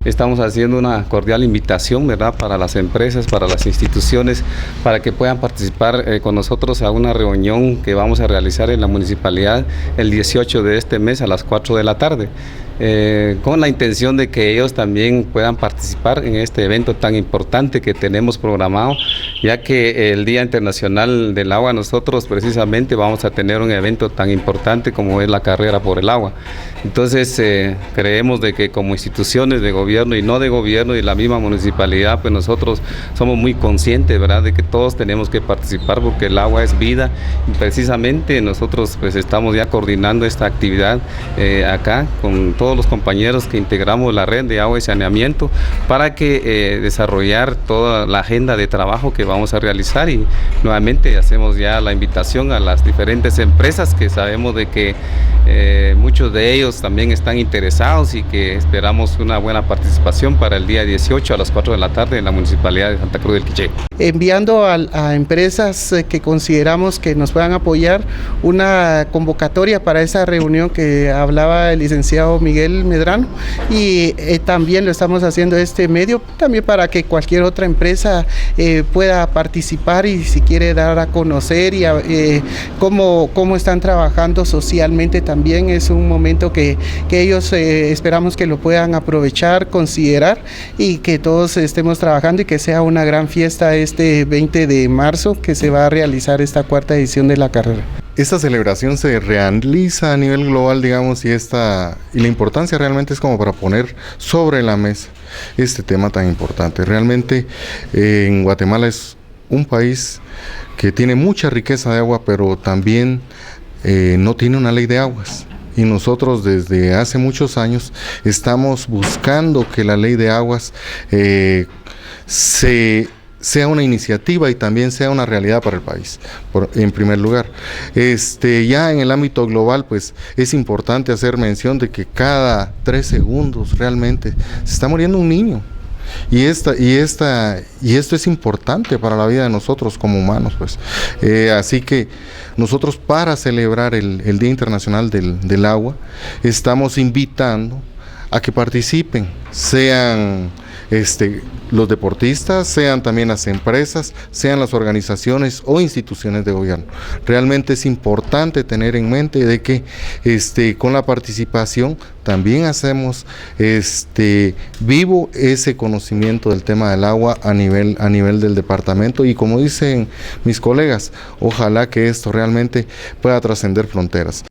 estamos haciendo una cordial invitación, ¿verdad?, para las empresas, para las instituciones, para que puedan participar con nosotros a una reunión que vamos a realizar en la municipalidad el 18 de este mes a las 4 de la tarde. Con la intención de que ellos también puedan participar en este evento tan importante que tenemos programado, ya que el Día Internacional del Agua nosotros precisamente vamos a tener un evento tan importante como es la carrera por el agua. Entonces creemos de que como instituciones de gobierno y no de gobierno y la misma municipalidad, pues nosotros somos muy conscientes, ¿verdad?, de que todos tenemos que participar porque el agua es vida, y precisamente nosotros pues estamos ya coordinando esta actividad acá con todos los compañeros que integramos la red de agua y saneamiento para que desarrollar toda la agenda de trabajo que vamos a realizar, y nuevamente hacemos ya la invitación a las diferentes empresas que sabemos de que muchos de ellos también están interesados y que esperamos una buena participación para el día 18 a las 4 de la tarde en la Municipalidad de Santa Cruz del Quiché. Enviando a empresas que consideramos que nos puedan apoyar una convocatoria para esa reunión que hablaba el licenciado Miguel Medrano, y también lo estamos haciendo este medio también para que cualquier otra empresa pueda participar y si quiere dar a conocer y cómo están trabajando socialmente también. Es un momento que ellos esperamos que lo puedan aprovechar, considerar, y que todos estemos trabajando y que sea una gran fiesta este 20 de marzo que se va a realizar esta cuarta edición de la carrera. Esta celebración se realiza a nivel global, digamos, y la importancia realmente es como para poner sobre la mesa este tema tan importante. Realmente en Guatemala es un país que tiene mucha riqueza de agua, pero también no tiene una ley de aguas. Y nosotros desde hace muchos años estamos buscando que la ley de aguas sea una iniciativa y también sea una realidad para el país, en primer lugar. Ya en el ámbito global, pues es importante hacer mención de que cada 3 segundos realmente se está muriendo un niño. Y esto es importante para la vida de nosotros como humanos, pues. Así que nosotros, para celebrar el Día Internacional del Agua, estamos invitando a que participen, sean los deportistas, sean también las empresas, sean las organizaciones o instituciones de gobierno. Realmente es importante tener en mente de que con la participación también hacemos vivo ese conocimiento del tema del agua a nivel del departamento, y como dicen mis colegas, ojalá que esto realmente pueda trascender fronteras.